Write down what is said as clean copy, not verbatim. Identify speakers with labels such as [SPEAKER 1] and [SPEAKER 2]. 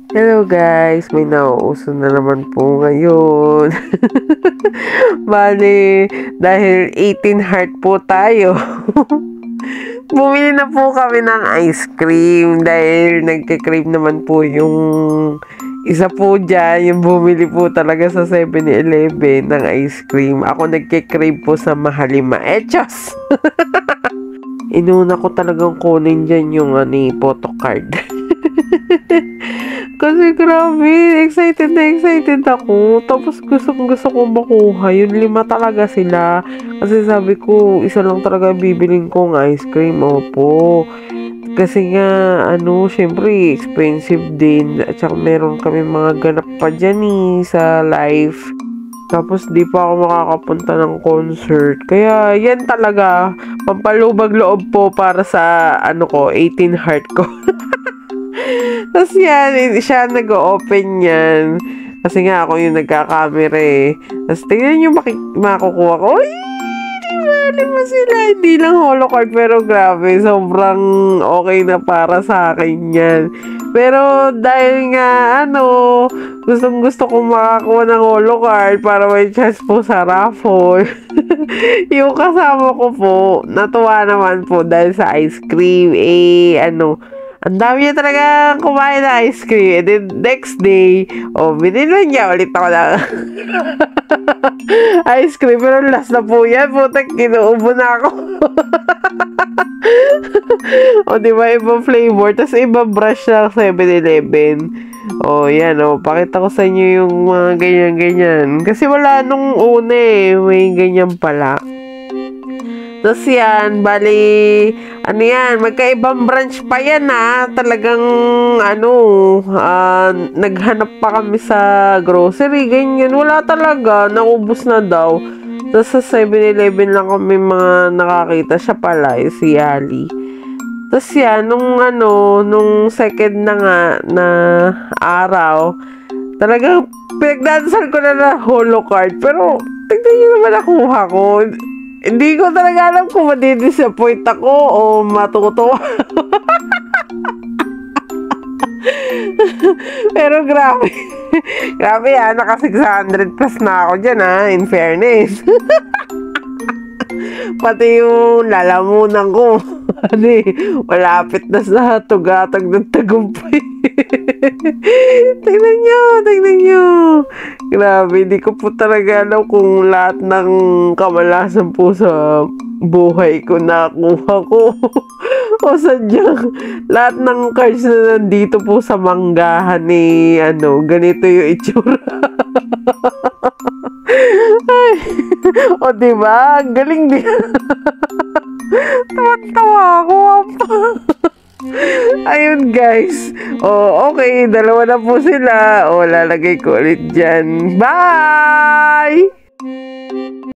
[SPEAKER 1] Hello guys, may nauuso na naman po ngayon. Bale, dahil 18 heart po tayo. Bumili na po kami ng ice cream dahil nagka-crave naman po yung isa po dyan, yung bumili po talaga sa 7-Eleven ng ice cream. Ako nagka-crave po sa Mahalima. Echos! Inuna ko talagang kunin dyan yung photocard. Kasi grabe, excited na excited ako. Tapos gusto kong makuha. Yung 5 talaga sila. Kasi sabi ko, isa lang talaga bibiling kong ice cream. Opo. Kasi nga, syempre, expensive din. At saka meron kami mga ganap pa dyan sa live. Tapos di pa ako makakapunta ng concert. Kaya yan talaga, pampalubag loob po para sa 18 heart ko. Tapos yan, siya nag-open yan. Kasi nga ako yung nagka-camera eh. Tapos tingnan nyo makukuha ko. Uy! Di ba sila? Hindi lang holo card pero grabe. Sobrang okay na para sa akin yan. Pero dahil nga gustong gusto kong makakuha ng holo card para may chance po sa raffle. Yung kasama ko po, natuwa naman po dahil sa ice cream. Ang dami niya talaga kumain na ice cream. And then, next day, binili niya ulit ako ng ice cream. Pero last na po yan. Putak, kinuubo na ako. Diba, ibang flavor. Tapos, ibang brush ng 7-Eleven. Yan, pakita ko sa inyo yung mga ganyan-ganyan. Kasi wala nung una may ganyan pala. Tapos yan, bali, yan, magkaibang branch pa yan talagang, naghanap pa kami sa grocery, ganyan, wala talaga, naubos na daw. Tapos sa 7-Eleven lang kami mga nakakita, siya pala, si Ali. Tapos yan, nung second na nga, na araw, talagang pinagdadasal ko na holo card, pero, tignan nyo naman nakuha ko. Hindi ko talaga alam kung madidisappoint ako o matutuwa. Pero grabe. Grabe naka 600 plus na ako dyan in fairness. Pati yung lalamunan ko. Malapit na sa tugatag ng tagumpay. Tingnan nyo. Grabe, di ko po talaga alam kung lahat ng kamalasan po sa buhay ko nakuha ko. O sadyang lahat ng cards na nandito po sa manggahan ganito yung itsura. Ay, diba? Ang galing din. Tawa ako. Ayun guys. Okay. 2 na po sila. Lalagay ko ulit dyan. Bye!